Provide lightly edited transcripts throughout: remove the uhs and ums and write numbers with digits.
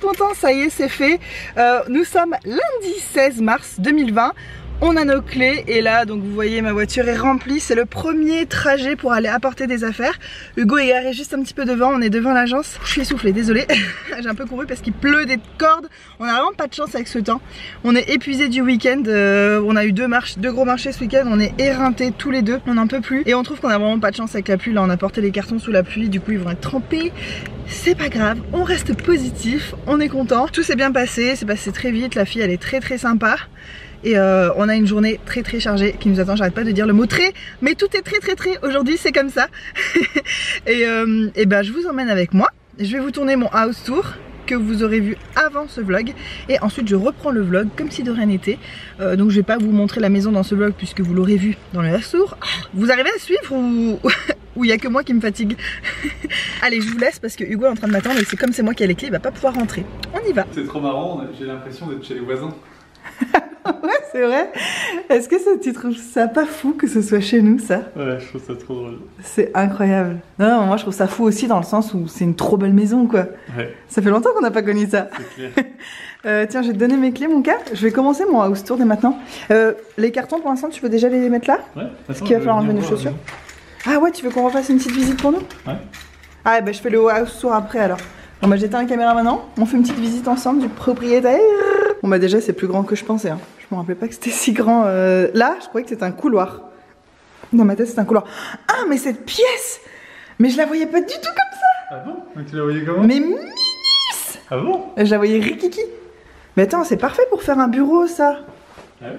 content, ça y est, c'est fait. Nous sommes lundi 16 mars 2020. On a nos clés et là, donc vous voyez, ma voiture est remplie. C'est le premier trajet pour aller apporter des affaires. Hugo est garé juste un petit peu devant, on est devant l'agence. Je suis essoufflée, désolée. J'ai un peu couru parce qu'il pleut des cordes. On a vraiment pas de chance avec ce temps. On est épuisé du week-end. On a eu deux gros marchés ce week-end. On est éreintés tous les deux. On n'en peut plus. Et on trouve qu'on a vraiment pas de chance avec la pluie. Là, on a porté les cartons sous la pluie. Du coup, ils vont être trempés. C'est pas grave, on reste positif, on est content. Tout s'est bien passé, c'est passé très vite. La fille, elle est très très sympa. Et on a une journée très très chargée qui nous attend. J'arrête pas de dire le mot très, mais tout est très très très aujourd'hui, c'est comme ça. et ben je vous emmène avec moi. Je vais vous tourner mon house tour que vous aurez vu avant ce vlog. Et ensuite je reprends le vlog comme si de rien n'était. Donc je vais pas vous montrer la maison dans ce vlog puisque vous l'aurez vu dans le house tour. Vous arrivez à suivre ou il y a que moi qui me fatigue? Allez, je vous laisse parce que Hugo est en train de m'attendre et c'est comme c'est moi qui ai les clés, il va pas pouvoir rentrer. On y va. C'est trop marrant, j'ai l'impression d'être chez les voisins. Ouais, c'est vrai. Est-ce que tu trouves ça pas fou que ce soit chez nous, ça? Ouais, je trouve ça trop drôle. C'est incroyable. Non, moi je trouve ça fou aussi dans le sens où c'est une trop belle maison, quoi. Ouais. Ça fait longtemps qu'on n'a pas connu ça. C'est clair. Tiens, je vais te donner mes clés, mon gars. Je vais commencer mon house tour dès maintenant. Les cartons, pour l'instant, tu veux déjà les mettre là? Ouais. Parce qu'il va falloir enlever nos chaussures. Ah ouais, tu veux qu'on refasse une petite visite pour nous? Ouais. Ah bah je fais le house tour après alors. Bon bah j'éteins la caméra maintenant. On fait une petite visite ensemble du propriétaire. Bon bah déjà c'est plus grand que je pensais, hein. Je me rappelais pas que c'était si grand. Là je croyais que c'était un couloir. Dans ma tête c'est un couloir. Ah mais cette pièce, mais je la voyais pas du tout comme ça. Ah bon? Donc tu la voyais comment? Mais minus. Ah bon? Je la voyais rikiki. Mais attends, c'est parfait pour faire un bureau ça. Ah oui?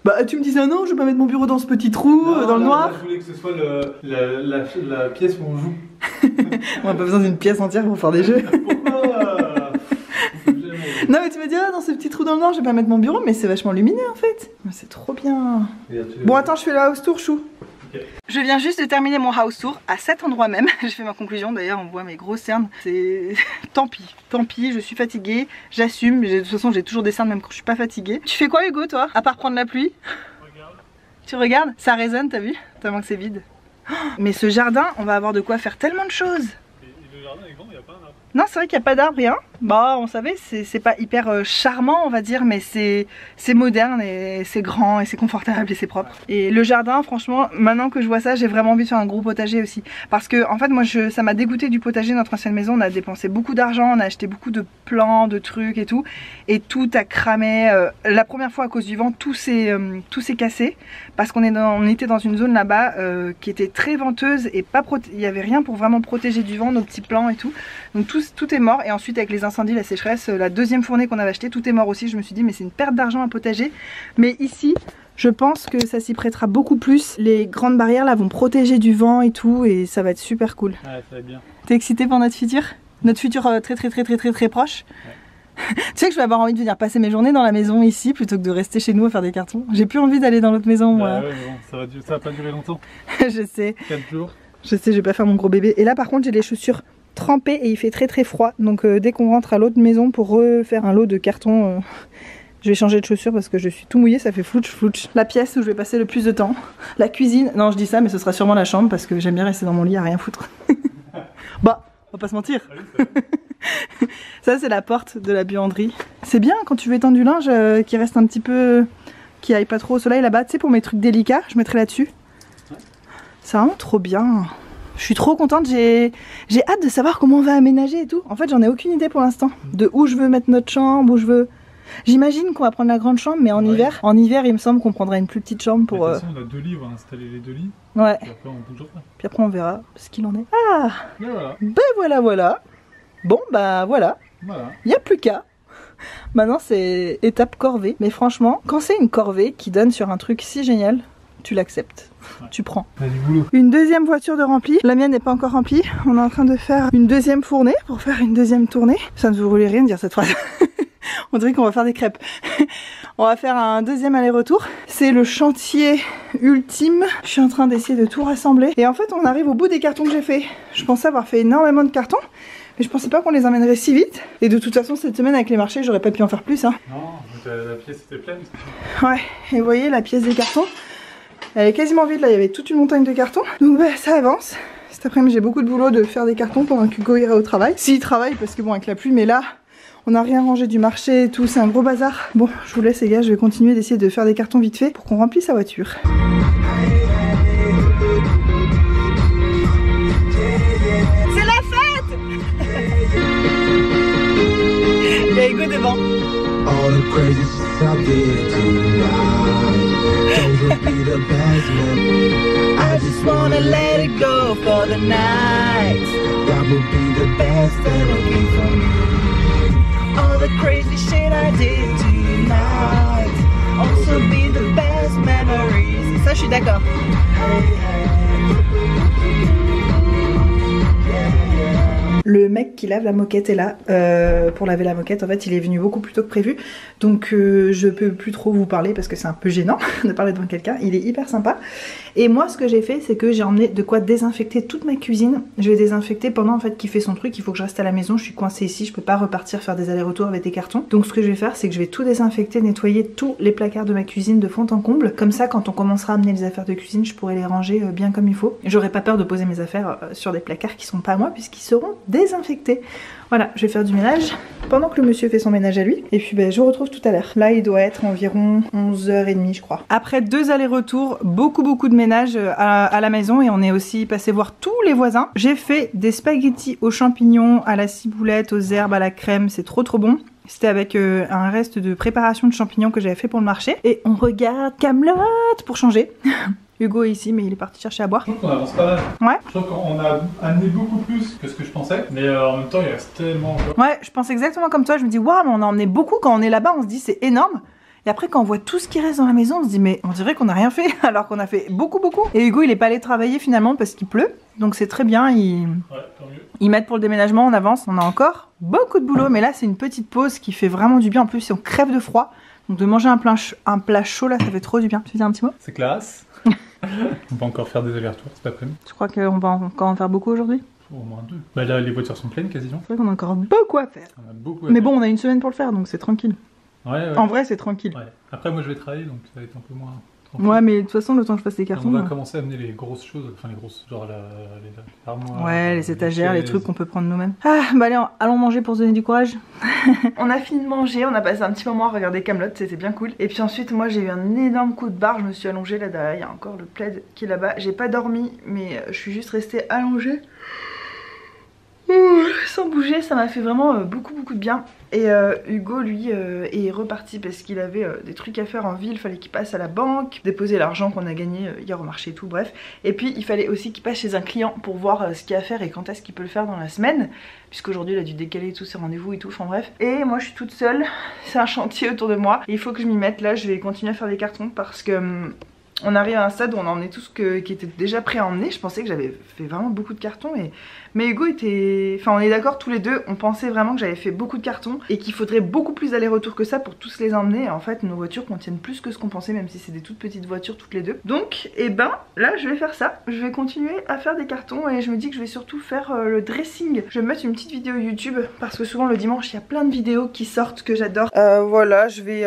Bah tu me disais non, je vais pas mettre mon bureau dans ce petit trou, non, dans le noir. Je voulais que ce soit la pièce où on joue. On a pas besoin d'une pièce entière pour faire des jeux. Pourquoi? Non mais tu me dis dans ce petit trou dans le noir je vais pas mettre mon bureau, mais c'est vachement lumineux en fait. C'est trop bien. Bon attends, je fais le house tour chou. Okay. Je viens juste de terminer mon house tour à cet endroit même. J'ai fait ma conclusion, d'ailleurs on voit mes grosses cernes. C'est tant pis, je suis fatiguée, j'assume. De toute façon j'ai toujours des cernes même quand je suis pas fatiguée. Tu fais quoi Hugo toi, à part prendre la pluie? Regarde. Tu regardes? Ça résonne, t'as vu? Tellement que c'est vide. Mais ce jardin, on va avoir de quoi faire tellement de choses. Et le jardin est grand, il n'y a pas un arbre. Non, c'est vrai qu'il n'y a pas d'arbre, rien. Bah, on savait, c'est pas hyper charmant, on va dire, mais c'est moderne et c'est grand et c'est confortable et c'est propre. Et le jardin, franchement, maintenant que je vois ça, j'ai vraiment envie de faire un gros potager aussi. Parce que, en fait, moi, ça m'a dégoûté du potager de notre ancienne maison. On a dépensé beaucoup d'argent, on a acheté beaucoup de plants, de trucs et tout. Et tout a cramé. La première fois, à cause du vent, tout s'est cassé. Parce qu'on était dans une zone là-bas qui était très venteuse et il n'y avait rien pour vraiment protéger du vent, nos petits plants et tout. Donc tout est mort. Et ensuite, avec les incendies, la sécheresse, la deuxième fournée qu'on avait achetée, tout est mort aussi. Je me suis dit mais c'est une perte d'argent à potager. Mais ici je pense que ça s'y prêtera beaucoup plus. Les grandes barrières là vont protéger du vent et tout et ça va être super cool. Ouais, ça va être bien. T'es excité pour notre futur? Notre futur très proche? Ouais. Tu sais que je vais avoir envie de venir passer mes journées dans la maison ici plutôt que de rester chez nous à faire des cartons. J'ai plus envie d'aller dans l'autre maison moi. Ouais, bon, ça va pas durer longtemps. Je sais. 4 jours. Je sais, je vais pas faire mon gros bébé. Et là par contre j'ai les chaussures trempées et il fait très froid. Donc dès qu'on rentre à l'autre maison pour refaire un lot de cartons, je vais changer de chaussures parce que je suis tout mouillée, ça fait flouch. La pièce où je vais passer le plus de temps. La cuisine, non je dis ça mais ce sera sûrement la chambre parce que j'aime bien rester dans mon lit à rien foutre. Bah, on va pas se mentir. Ça c'est la porte de la buanderie. C'est bien quand tu veux étendre du linge qui reste un petit peu, qui aille pas trop au soleil là-bas. Tu sais, pour mes trucs délicats, je mettrai là-dessus. C'est vraiment trop bien. Je suis trop contente, j'ai hâte de savoir comment on va aménager et tout. En fait j'en ai aucune idée pour l'instant. De où je veux mettre notre chambre, où je veux... J'imagine qu'on va prendre la grande chambre mais en hiver. En hiver il me semble qu'on prendra une plus petite chambre pour... De toute façon on a 2 lits, on va installer les 2 lits. Ouais. Puis après on bougera. Puis après on verra ce qu'il en est. Ah ben voilà. Ben voilà. Bon bah voilà. Il n'y a plus qu'à. Maintenant c'est étape corvée. Mais franchement, quand c'est une corvée qui donne sur un truc si génial, tu l'acceptes. Ouais. Tu prends. Du boulot. Une deuxième voiture de remplie. La mienne n'est pas encore remplie. On est en train de faire une deuxième fournée pour faire une deuxième tournée. Ça ne voulait rien dire cette phrase. On dirait qu'on va faire des crêpes. On va faire un deuxième aller-retour. C'est le chantier ultime. Je suis en train d'essayer de tout rassembler. Et en fait on arrive au bout des cartons que j'ai fait. Je pensais avoir fait énormément de cartons. Mais je pensais pas qu'on les emmènerait si vite. Et de toute façon cette semaine avec les marchés j'aurais pas pu en faire plus hein. Non, la pièce était pleine. Ouais, et vous voyez la pièce des cartons, elle est quasiment vide là, il y avait toute une montagne de cartons. Donc bah ça avance. Cet après-midi j'ai beaucoup de boulot de faire des cartons pendant qu'Hugo ira au travail. S'il travaille parce que bon avec la pluie, mais là On n'a rien rangé du marché et tout, c'est un gros bazar. Bon, je vous laisse les gars, je vais continuer d'essayer de faire des cartons vite fait pour qu'on remplisse sa voiture. C'est la fête. Il y a Hugo devant. I just wanna let it go for the night. That would be the best ever came from me. All the crazy shit I did tonight also be the best memories. Ça, je suis d'accord. Le mec qui lave la moquette est là pour laver la moquette. En fait, il est venu beaucoup plus tôt que prévu. Donc, je peux plus trop vous parler parce que c'est un peu gênant de parler devant quelqu'un. Il est hyper sympa. Et moi, ce que j'ai fait, c'est que j'ai emmené de quoi désinfecter toute ma cuisine. Je vais désinfecter pendant en fait qu'il fait son truc. Il faut que je reste à la maison. Je suis coincée ici. Je peux pas repartir faire des allers-retours avec des cartons. Donc, ce que je vais faire, c'est que je vais tout désinfecter, nettoyer tous les placards de ma cuisine de fond en comble. Comme ça, quand on commencera à amener les affaires de cuisine, je pourrai les ranger bien comme il faut. J'aurai pas peur de poser mes affaires sur des placards qui sont pas à moi puisqu'ils seront désinfectés. Voilà, je vais faire du ménage pendant que le monsieur fait son ménage à lui. Et puis je vous retrouve tout à l'heure. Là, il doit être environ 11h30, je crois. Après 2 allers-retours, beaucoup de ménage à la maison. Et on est aussi passé voir tous les voisins. J'ai fait des spaghettis aux champignons, à la ciboulette, aux herbes, à la crème. C'est trop bon. C'était avec un reste de préparation de champignons que j'avais fait pour le marché. Et on regarde Kaamelott pour changer. Hugo est ici, mais il est parti chercher à boire. Je trouve qu'on avance pas mal. Ouais. Je trouve qu'on a amené beaucoup plus que ce que je pensais, mais en même temps, il reste tellement encore. Ouais, je pense exactement comme toi. Je me dis, waouh, mais on a emmené beaucoup. Quand on est là-bas, on se dit, c'est énorme. Et après, quand on voit tout ce qui reste dans la maison, on se dit, mais on dirait qu'on n'a rien fait, alors qu'on a fait beaucoup. Et Hugo, il est pas allé travailler finalement parce qu'il pleut. Donc c'est très bien. Ouais, tant mieux. Ils mettent pour le déménagement, on avance. On a encore beaucoup de boulot, mais là, c'est une petite pause qui fait vraiment du bien. En plus, si on crève de froid, donc de manger un plat chaud, là, ça fait trop du bien. Tu veux dire un petit mot? C'est classe. On va encore faire des allers-retours cet après-midi. Je crois qu'on va encore en faire beaucoup aujourd'hui. Au moins 2. Bah là, les voitures sont pleines quasiment. C'est vrai qu'on a encore beaucoup à faire. On a beaucoup à Mais faire. bon, on a une semaine pour le faire, donc c'est tranquille. Ouais. En vrai, c'est tranquille. Ouais. Après, moi, je vais travailler, donc ça va être un peu moins tranquille. Ouais, mais de toute façon, le temps que je fasse les cartons. On va commencer à amener les grosses choses, enfin les grosses, genre les armoires. Ouais, les étagères, les trucs qu'on peut prendre nous-mêmes. Ah, bah allez, allons manger pour se donner du courage. On a fini de manger, on a passé un petit moment à regarder Kaamelott, c'était bien cool. Et puis ensuite, moi j'ai eu un énorme coup de barre, je me suis allongée là derrière, il y a encore le plaid qui est là-bas. J'ai pas dormi, mais je suis juste restée allongée. Sans bouger, ça m'a fait vraiment beaucoup de bien. Et Hugo lui est reparti parce qu'il avait des trucs à faire en ville, il fallait qu'il passe à la banque, déposer l'argent qu'on a gagné hier au marché et tout, bref. Et puis il fallait aussi qu'il passe chez un client pour voir ce qu'il y a à faire et quand est-ce qu'il peut le faire dans la semaine, puisqu'aujourd'hui il a dû décaler tous ses rendez-vous et tout, enfin bref. Et moi je suis toute seule, c'est un chantier autour de moi, et il faut que je m'y mette. Là je vais continuer à faire des cartons parce que on arrive à un stade où on a emmené tout ce qui était déjà prêt à emmener. Je pensais que j'avais fait vraiment beaucoup de cartons, mais Hugo était... Enfin on est d'accord tous les deux, on pensait vraiment que j'avais fait beaucoup de cartons et qu'il faudrait beaucoup plus d'aller-retour que ça pour tous les emmener. Et en fait nos voitures contiennent plus que ce qu'on pensait, même si c'est des toutes petites voitures toutes les deux. Donc et ben là je vais faire ça, je vais continuer à faire des cartons et je me dis que je vais surtout faire le dressing. Je vais mettre une petite vidéo YouTube parce que souvent le dimanche il y a plein de vidéos qui sortent que j'adore. Voilà, je vais...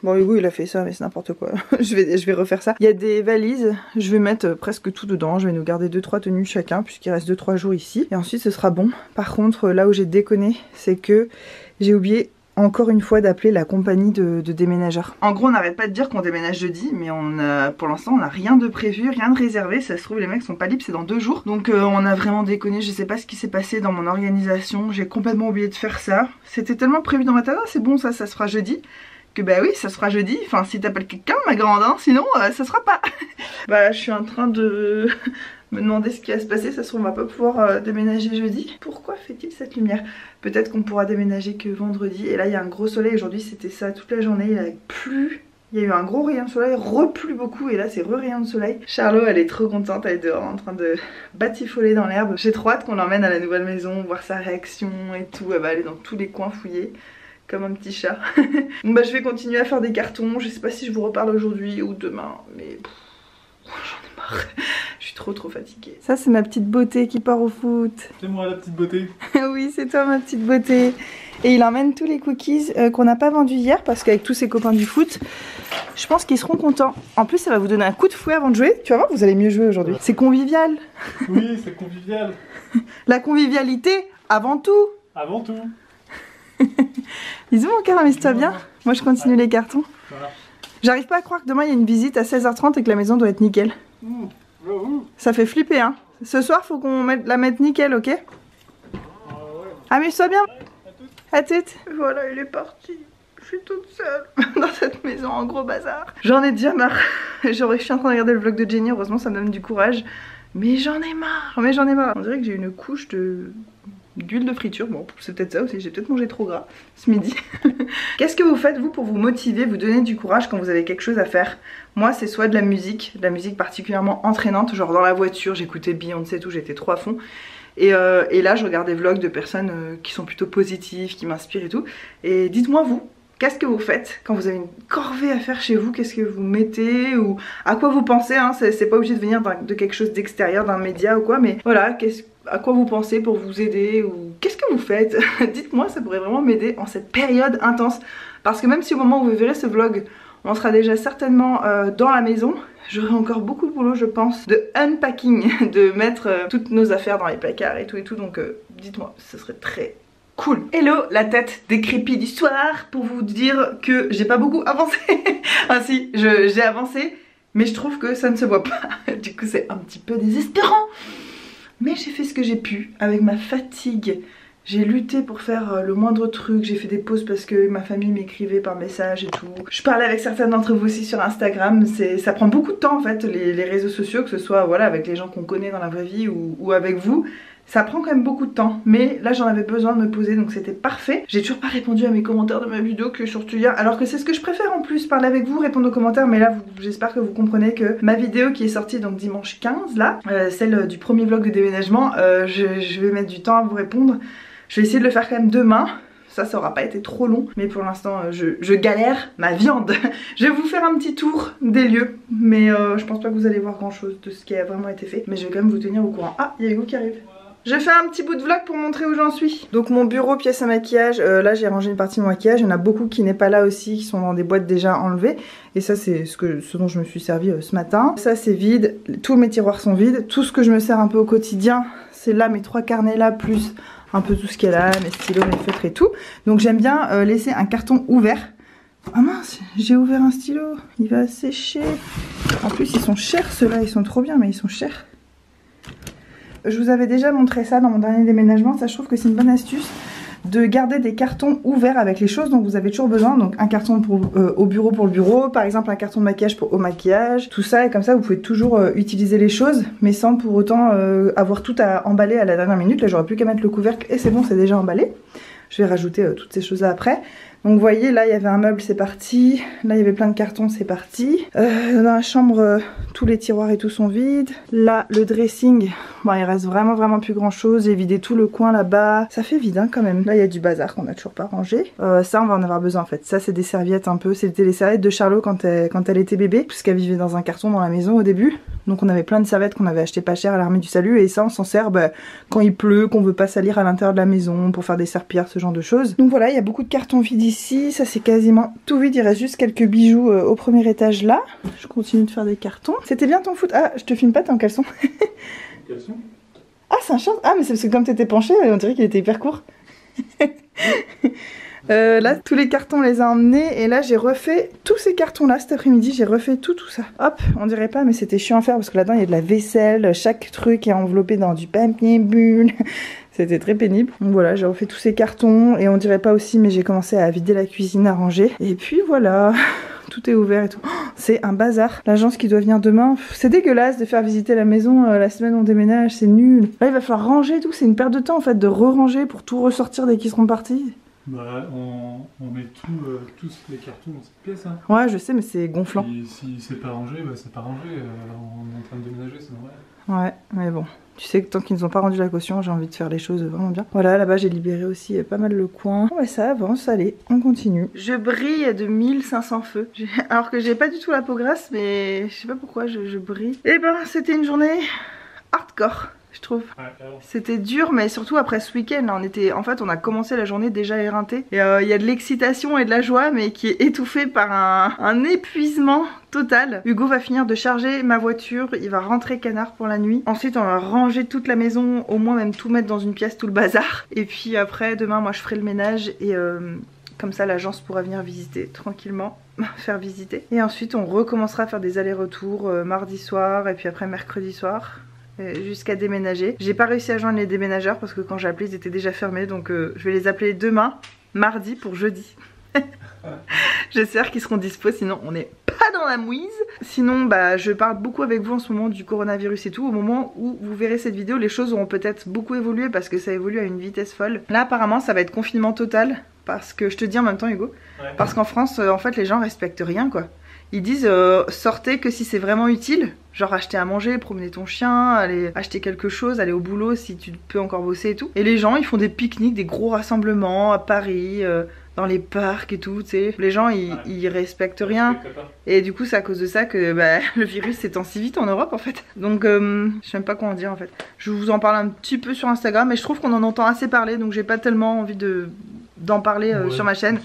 Bon, Hugo il a fait ça, mais c'est n'importe quoi. je vais refaire ça. Il y a des valises, je vais mettre presque tout dedans. Je vais nous garder 2-3 tenues chacun, puisqu'il reste 2-3 jours ici. Et ensuite, ce sera bon. Par contre, là où j'ai déconné, c'est que j'ai oublié encore une fois d'appeler la compagnie de déménageurs. En gros, on n'arrête pas de dire qu'on déménage jeudi, mais pour l'instant, on n'a rien de prévu, rien de réservé. Ça se trouve, les mecs sont pas libres, c'est dans 2 jours. Donc, on a vraiment déconné. Je sais pas ce qui s'est passé dans mon organisation. J'ai complètement oublié de faire ça. C'était tellement prévu dans ma tête. Ah, c'est bon, ça se fera jeudi. Que bah oui, ça sera jeudi, enfin si t'appelles quelqu'un ma grande, hein, sinon ça sera pas. Bah je suis en train de me demander ce qui va se passer, ça se trouve on va pas pouvoir déménager jeudi. Pourquoi fait-il cette lumière? Peut-être qu'on pourra déménager que vendredi, et là il y a un gros soleil, aujourd'hui c'était ça toute la journée, il a plu. Il y a eu un gros rayon de soleil, replu beaucoup et là c'est re-rayon de soleil. Charlot elle est trop contente, elle est dehors en train de batifoler dans l'herbe. J'ai trop hâte qu'on l'emmène à la nouvelle maison, voir sa réaction et tout, elle va aller dans tous les coins fouiller. Comme un petit chat. Bon bah je vais continuer à faire des cartons. Je sais pas si je vous reparle aujourd'hui ou demain, mais j'en ai marre. Je suis trop fatiguée. Ça c'est ma petite beauté qui part au foot. C'est moi la petite beauté. Oui c'est toi ma petite beauté. Et il emmène tous les cookies qu'on n'a pas vendus hier parce qu'avec tous ses copains du foot, je pense qu'ils seront contents. En plus ça va vous donner un coup de fouet avant de jouer. Tu vas voir, vous allez mieux jouer aujourd'hui. C'est convivial. Oui c'est convivial. La convivialité avant tout. Avant tout. Bisous mon cœur, amuse-toi bien. Moi je continue les cartons. Voilà. J'arrive pas à croire que demain il y a une visite à 16h30 et que la maison doit être nickel. Ça fait flipper hein. Ce soir faut qu'on la mette nickel, ok? Amuse-toi bien. À toutes. Voilà, il est parti. Je suis toute seule dans cette maison en gros bazar. J'en ai déjà marre. Je suis en train de regarder le vlog de Jenny, heureusement ça me donne du courage. Mais j'en ai marre, On dirait que j'ai une couche d'huile de friture. Bon, c'est peut-être ça aussi, j'ai peut-être mangé trop gras ce midi. Qu'est-ce que vous faites vous pour vous motiver, vous donner du courage quand vous avez quelque chose à faire? Moi c'est soit de la musique particulièrement entraînante, genre dans la voiture, j'écoutais Beyoncé et tout, j'étais trop à fond. Et là je regarde des vlogs de personnes qui sont plutôt positives, qui m'inspirent et tout. Et dites-moi vous, qu'est-ce que vous faites quand vous avez une corvée à faire chez vous? Qu'est-ce que vous mettez ou à quoi vous pensez hein? C'est pas obligé de venir de quelque chose d'extérieur, d'un média ou quoi, mais voilà, à quoi vous pensez pour vous aider ou qu'est-ce que vous faites? Dites-moi, ça pourrait vraiment m'aider en cette période intense. Parce que même si au moment où vous verrez ce vlog, on sera déjà certainement dans la maison, j'aurai encore beaucoup de boulot je pense, de unpacking, de mettre toutes nos affaires dans les placards et tout, donc dites-moi, ce serait très cool. Hello, la tête décrépite du soir pour vous dire que j'ai pas beaucoup avancé. Ah si, j'ai avancé, mais je trouve que ça ne se voit pas. Du coup c'est un petit peu désespérant. Mais j'ai fait ce que j'ai pu avec ma fatigue. J'ai lutté pour faire le moindre truc, j'ai fait des pauses parce que ma famille m'écrivait par message et tout. Je parlais avec certaines d'entre vous aussi sur Instagram, ça prend beaucoup de temps en fait, les réseaux sociaux, que ce soit voilà, avec les gens qu'on connaît dans la vraie vie ou avec vous. Ça prend quand même beaucoup de temps, mais là j'en avais besoin de me poser donc c'était parfait. J'ai toujours pas répondu à mes commentaires de ma vidéo que je sortais hier, alors que c'est ce que je préfère en plus, parler avec vous, répondre aux commentaires. Mais là j'espère que vous comprenez que ma vidéo qui est sortie donc dimanche 15 là, celle du premier vlog de déménagement, je vais mettre du temps à vous répondre. Je vais essayer de le faire quand même demain. Ça aura pas été trop long, mais pour l'instant je galère ma viande. Je vais vous faire un petit tour des lieux, mais je pense pas que vous allez voir grand chose de ce qui a vraiment été fait. Mais je vais quand même vous tenir au courant. Ah, il y a Hugo qui arrive. Je fais un petit bout de vlog pour montrer où j'en suis. Donc mon bureau, pièce à maquillage, là j'ai rangé une partie de mon maquillage. Il y en a beaucoup qui n'est pas là aussi, qui sont dans des boîtes déjà enlevées. Et ça c'est ce dont je me suis servi ce matin. Ça c'est vide, tous mes tiroirs sont vides. Tout ce que je me sers un peu au quotidien, c'est là mes 3 carnets là, plus un peu tout ce qu'il y a là, mes stylos, mes feutres et tout. Donc j'aime bien laisser un carton ouvert. Ah mince, j'ai ouvert un stylo, il va sécher. En plus ils sont chers ceux-là, ils sont trop bien mais ils sont chers. Je vous avais déjà montré ça dans mon dernier déménagement, ça je trouve que c'est une bonne astuce de garder des cartons ouverts avec les choses dont vous avez toujours besoin. Donc un carton au bureau pour le bureau, par exemple un carton de maquillage au maquillage, tout ça, et comme ça vous pouvez toujours utiliser les choses mais sans pour autant avoir tout à emballer à la dernière minute. Là j'aurais plus qu'à mettre le couvercle et c'est bon, c'est déjà emballé. Je vais rajouter toutes ces choses là après. Donc vous voyez là il y avait un meuble, c'est parti. Là il y avait plein de cartons, c'est parti. Dans la chambre tous les tiroirs et tout sont vides. Là le dressing, bon il reste vraiment plus grand chose. J'ai vidé tout le coin là-bas. Ça fait vide hein, quand même. Là il y a du bazar qu'on a toujours pas rangé. Ça on va en avoir besoin en fait. Ça c'est des serviettes un peu. C'était les serviettes de Charlot quand elle était bébé, puisqu'elle vivait dans un carton dans la maison au début. Donc on avait plein de serviettes qu'on avait acheté pas cher à l'Armée du Salut. Et ça on s'en sert quand il pleut, qu'on veut pas salir à l'intérieur de la maison, pour faire des serpillères, ce genre de choses. Donc voilà, il y a beaucoup de cartons vides ici. Ça c'est quasiment tout vide. Il reste juste quelques bijoux au premier étage là. Je continue de faire des cartons. C'était bien ton foot. Ah je te filme pas, t'es en caleçon. Caleçon? Ah c'est un short. Ah mais c'est parce que comme t'étais penché, on dirait qu'il était hyper court. Là tous les cartons on les a emmenés. Et là j'ai refait tous ces cartons là cet après-midi. J'ai refait tout ça. Hop, on dirait pas mais c'était chiant à faire parce que là-dedans il y a de la vaisselle. Chaque truc est enveloppé dans du papier bulle. C'était très pénible. Donc voilà, j'ai refait tous ces cartons. Et on dirait pas aussi mais j'ai commencé à vider la cuisine, à ranger. Et puis voilà, tout est ouvert et tout. Oh, c'est un bazar. L'agence qui doit venir demain, c'est dégueulasse de faire visiter la maison la semaine où on déménage, c'est nul. Là il va falloir ranger et tout, c'est une perte de temps en fait de re-ranger pour tout ressortir dès qu'ils seront partis. Bah on met tous les cartons dans cette pièce hein. Ouais je sais mais c'est gonflant. Si c'est pas rangé, bah c'est pas rangé. On est en train de déménager, c'est normal. Ouais mais bon. Tu sais que tant qu'ils nous ont pas rendu la caution, j'ai envie de faire les choses vraiment bien. Voilà, là-bas j'ai libéré aussi pas mal le coin. Ouais, ça avance, allez, on continue. Je brille de 1500 feux. Alors que j'ai pas du tout la peau grasse, mais je sais pas pourquoi je brille. Et ben, c'était une journée hardcore. Je trouve. Ouais, c'était dur mais surtout après ce week-end en fait on a commencé la journée déjà éreinté. Et il y a de l'excitation et de la joie mais qui est étouffée par un épuisement total. Hugo va finir de charger ma voiture, il va rentrer canard pour la nuit. Ensuite on va ranger toute la maison, au moins même tout mettre dans une pièce, tout le bazar. Et puis après demain moi je ferai le ménage et Comme ça l'agence pourra venir visiter tranquillement, faire visiter. Et ensuite on recommencera à faire des allers-retours mardi soir et puis après mercredi soir. Jusqu'à déménager. J'ai pas réussi à joindre les déménageurs parce que quand j'ai appelé ils étaient déjà fermés, donc je vais les appeler demain, mardi pour jeudi. J'espère qu'ils seront dispo, sinon on n'est pas dans la mouise. Sinon bah je parle beaucoup avec vous en ce moment du coronavirus et tout. Au moment où vous verrez cette vidéo, les choses auront peut-être beaucoup évolué parce que ça évolue à une vitesse folle. Là apparemment ça va être confinement total, parce que je te dis en même temps Hugo, parce qu'en France en fait les gens respectent rien quoi. Ils disent sortez que si c'est vraiment utile, genre acheter à manger, promener ton chien, aller acheter quelque chose, aller au boulot si tu peux encore bosser et tout. Et les gens ils font des pique-niques, des gros rassemblements à Paris, dans les parcs et tout, tu sais. Les gens ils respectent rien. Et du coup c'est à cause de ça que bah, le virus s'étend si vite en Europe en fait. Donc je sais même pas comment dire en fait. Je vous en parle un petit peu sur Instagram, mais je trouve qu'on en entend assez parler, donc j'ai pas tellement envie d'en parler sur ma chaîne.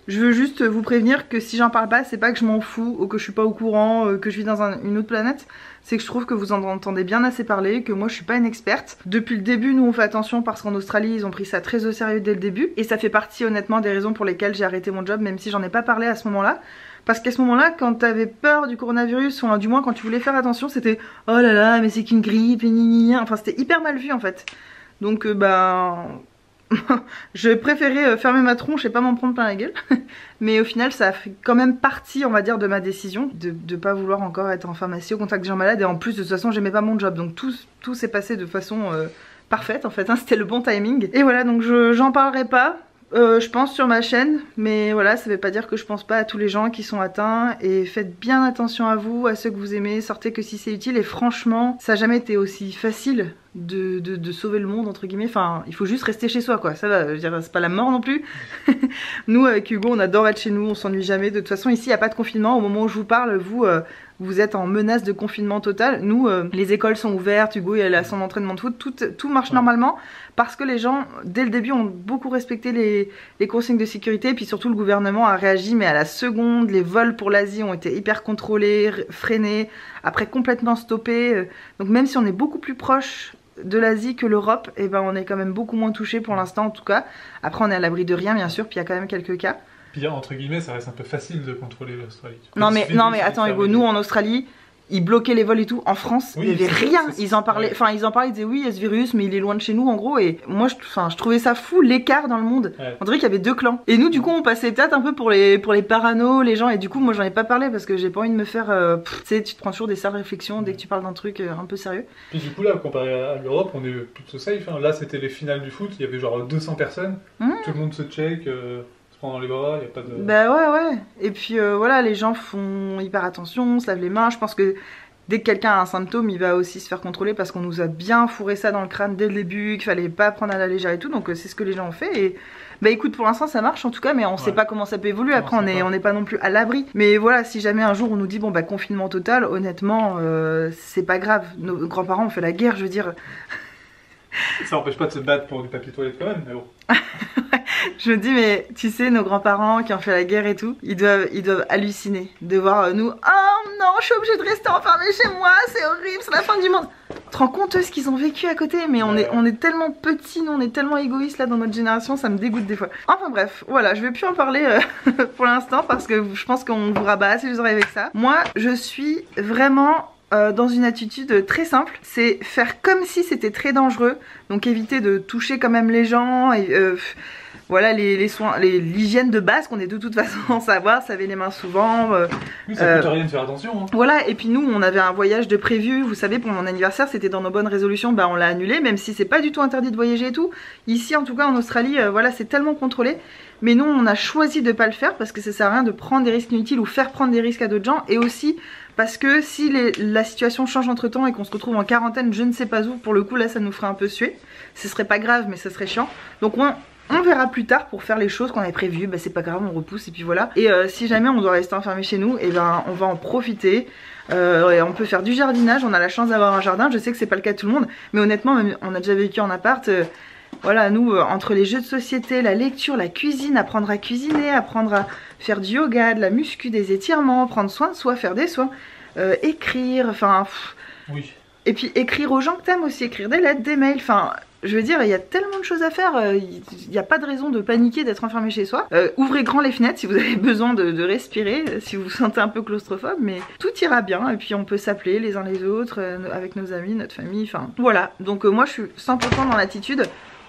Je veux juste vous prévenir que si j'en parle pas, c'est pas que je m'en fous ou que je suis pas au courant, que je vis dans une autre planète. C'est que je trouve que vous en entendez bien assez parler, que moi je suis pas une experte. Depuis le début, nous on fait attention parce qu'en Australie ils ont pris ça très au sérieux dès le début. Et ça fait partie honnêtement des raisons pour lesquelles j'ai arrêté mon job, même si j'en ai pas parlé à ce moment-là. Parce qu'à ce moment-là, quand t'avais peur du coronavirus, ou du moins quand tu voulais faire attention, c'était oh là là, mais c'est qu'une grippe, et gna gna. Enfin c'était hyper mal vu en fait. Donc je préférais fermer ma tronche et pas m'en prendre plein la gueule. Mais au final ça a fait quand même partie on va dire de ma décision de pas vouloir encore être en pharmacie au contact des gens malades. Et en plus de toute façon j'aimais pas mon job, donc tout s'est passé de façon parfaite en fait, hein, c'était le bon timing. Et voilà, donc j'en parlerai pas. Je pense sur ma chaîne, mais voilà, ça veut pas dire que je pense pas à tous les gens qui sont atteints. Et faites bien attention à vous, à ceux que vous aimez, sortez que si c'est utile. Et franchement, ça a jamais été aussi facile de sauver le monde entre guillemets. Enfin, il faut juste rester chez soi quoi, ça va, je veux dire, c'est pas la mort non plus. Nous avec Hugo on adore être chez nous, on s'ennuie jamais. De toute façon ici il n'y a pas de confinement, au moment où je vous parle, vous êtes en menace de confinement total. Nous, les écoles sont ouvertes, Hugo il a son entraînement de foot, tout marche normalement. Parce que les gens, dès le début, ont beaucoup respecté les consignes de sécurité. Et puis surtout, le gouvernement a réagi, mais à la seconde. Les vols pour l'Asie ont été hyper contrôlés, freinés, après complètement stoppés. Donc même si on est beaucoup plus proche de l'Asie que l'Europe, et ben on est quand même beaucoup moins touché pour l'instant en tout cas. Après on est à l'abri de rien bien sûr, puis il y a quand même quelques cas. Puis entre guillemets ça reste un peu facile de contrôler l'Australie. Non mais attends Hugo, nous en Australie ils bloquaient les vols et tout. En France, il n'y avait rien. Ils en parlaient, enfin ils en disaient oui, il y a ce virus, mais il est loin de chez nous en gros. Et moi, je trouvais ça fou l'écart dans le monde. On dirait qu'il y avait deux clans. Et nous, du coup, on passait peut-être un peu pour les paranos, les gens. Et du coup, moi, j'en ai pas parlé parce que j'ai pas envie de me faire. Tu sais, tu te prends toujours des sales réflexions dès que tu parles d'un truc un peu sérieux. Puis du coup, là, comparé à l'Europe, on est plutôt safe. Hein. Là, c'était les finales du foot. Il y avait genre 200 personnes. Tout le monde se check. Dans les bras, y a pas de... Bah ouais. Et puis voilà, les gens font hyper attention, se lavent les mains. Je pense que dès que quelqu'un a un symptôme, il va aussi se faire contrôler parce qu'on nous a bien fourré ça dans le crâne dès le début, qu'il fallait pas prendre à la légère et tout. Donc c'est ce que les gens ont fait. Et bah écoute, pour l'instant ça marche en tout cas, mais on sait pas comment ça peut évoluer. Après on n'est pas non plus à l'abri. Mais voilà, si jamais un jour on nous dit bon bah confinement total, honnêtement c'est pas grave. Nos grands-parents ont fait la guerre, je veux dire. Ça n'empêche pas de se battre pour du papier toilette quand même, mais bon. Je me dis mais tu sais, nos grands-parents qui ont fait la guerre et tout, ils doivent halluciner de voir nous. Oh non, je suis obligée de rester enfermée chez moi, c'est horrible, c'est la fin du monde. Tu te rends compte ce qu'ils ont vécu à côté? Mais on est tellement petits, nous on est tellement égoïstes là dans notre génération, ça me dégoûte des fois. Enfin bref, voilà, je vais plus en parler pour l'instant parce que je pense qu'on vous rabat assez les oreilles avec ça. Moi je suis vraiment dans une attitude très simple, c'est faire comme si c'était très dangereux, donc éviter de toucher quand même les gens et voilà les soins, l'hygiène de base qu'on est de toute façon savoir, se laver les mains souvent. Oui, ça coûte rien de faire attention. Hein. Voilà, et puis nous on avait un voyage de prévu, vous savez, pour mon anniversaire, c'était dans nos bonnes résolutions, bah on l'a annulé, même si c'est pas du tout interdit de voyager et tout. Ici en tout cas en Australie, voilà, c'est tellement contrôlé. Mais nous on a choisi de pas le faire parce que ça sert à rien de prendre des risques inutiles ou faire prendre des risques à d'autres gens. Et aussi parce que si la situation change entre temps et qu'on se retrouve en quarantaine je ne sais pas où, pour le coup là ça nous ferait un peu suer. Ce serait pas grave mais ça serait chiant. Donc on verra plus tard pour faire les choses qu'on avait prévues, bah c'est pas grave, on repousse et puis voilà. Et si jamais on doit rester enfermé chez nous, et ben on va en profiter. Et on peut faire du jardinage, on a la chance d'avoir un jardin, je sais que c'est pas le cas de tout le monde. Mais honnêtement, même, on a déjà vécu en appart. Voilà, nous, entre les jeux de société, la lecture, la cuisine, apprendre à cuisiner, apprendre à faire du yoga, de la muscu, des étirements, prendre soin de soi, faire des soins, écrire, enfin... Oui. Et puis écrire aux gens que t'aimes aussi, écrire des lettres, des mails, enfin... je veux dire, il y a tellement de choses à faire, il n'y a pas de raison de paniquer d'être enfermé chez soi. Ouvrez grand les fenêtres si vous avez besoin de respirer, si vous vous sentez un peu claustrophobe, mais tout ira bien. Et puis on peut s'appeler les uns les autres, avec nos amis, notre famille, enfin voilà. Donc moi je suis 100% dans l'attitude.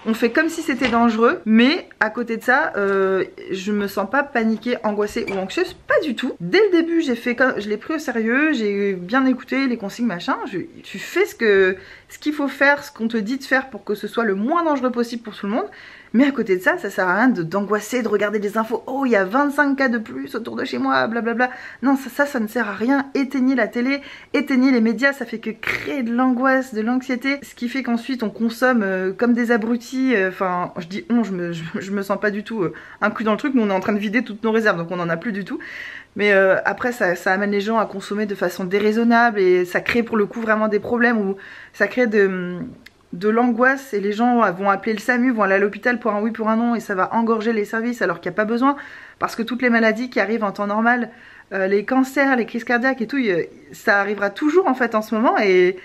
On fait comme si c'était dangereux, mais à côté de ça, je me sens pas paniquée, angoissée ou anxieuse, pas du tout. Dès le début, je l'ai pris au sérieux, j'ai bien écouté les consignes machin. Tu fais ce qu'il faut faire, ce qu'on te dit de faire pour que ce soit le moins dangereux possible pour tout le monde. Mais à côté de ça, ça sert à rien d'angoisser, de regarder les infos. Oh, il y a 25 cas de plus autour de chez moi, blablabla. Non, ça ne sert à rien. Éteignez la télé, éteignez les médias, ça fait que créer de l'angoisse, de l'anxiété. Ce qui fait qu'ensuite on consomme comme des abrutis. Enfin, je dis on, je me sens pas du tout inclus dans le truc. Nous, on est en train de vider toutes nos réserves, donc on en a plus du tout. Mais après, ça amène les gens à consommer de façon déraisonnable et ça crée pour le coup vraiment des problèmes où ça crée de l'angoisse et les gens vont appeler le SAMU, vont aller à l'hôpital pour un oui pour un non et ça va engorger les services alors qu'il n'y a pas besoin parce que toutes les maladies qui arrivent en temps normal, les cancers, les crises cardiaques et tout, ça arrivera toujours en fait en ce moment et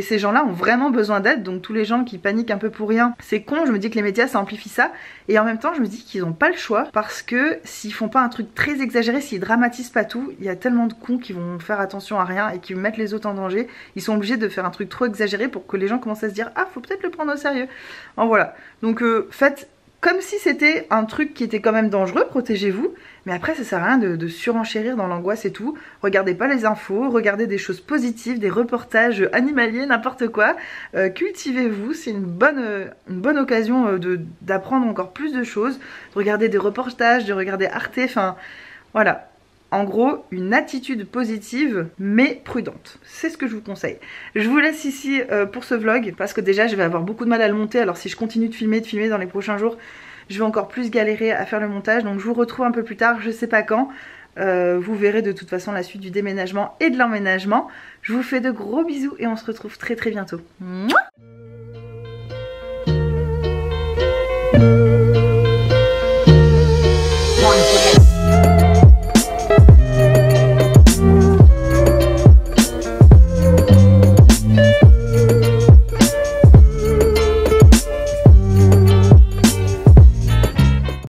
ces gens-là ont vraiment besoin d'aide. Donc tous les gens qui paniquent un peu pour rien, c'est con, je me dis que les médias ça amplifie ça et en même temps je me dis qu'ils n'ont pas le choix parce que s'ils font pas un truc très exagéré, s'ils dramatisent pas tout, il y a tellement de cons qui vont faire attention à rien et qui mettent les autres en danger. Ils sont obligés de faire un truc trop exagéré pour que les gens commencent à se dire ah faut peut-être le prendre au sérieux. En voilà, donc faites comme si c'était un truc qui était quand même dangereux, protégez-vous, mais après ça sert à rien de surenchérir dans l'angoisse et tout. Regardez pas les infos, regardez des choses positives, des reportages animaliers, n'importe quoi. Cultivez-vous, c'est une bonne occasion d'apprendre encore plus de choses, de regarder des reportages, de regarder Arte, enfin voilà. En gros, une attitude positive mais prudente. C'est ce que je vous conseille. Je vous laisse ici pour ce vlog parce que déjà je vais avoir beaucoup de mal à le monter. Alors si je continue de filmer dans les prochains jours, je vais encore plus galérer à faire le montage. Donc je vous retrouve un peu plus tard, je sais pas quand. Vous verrez de toute façon la suite du déménagement et de l'emménagement. Je vous fais de gros bisous et on se retrouve très très bientôt. Mouah.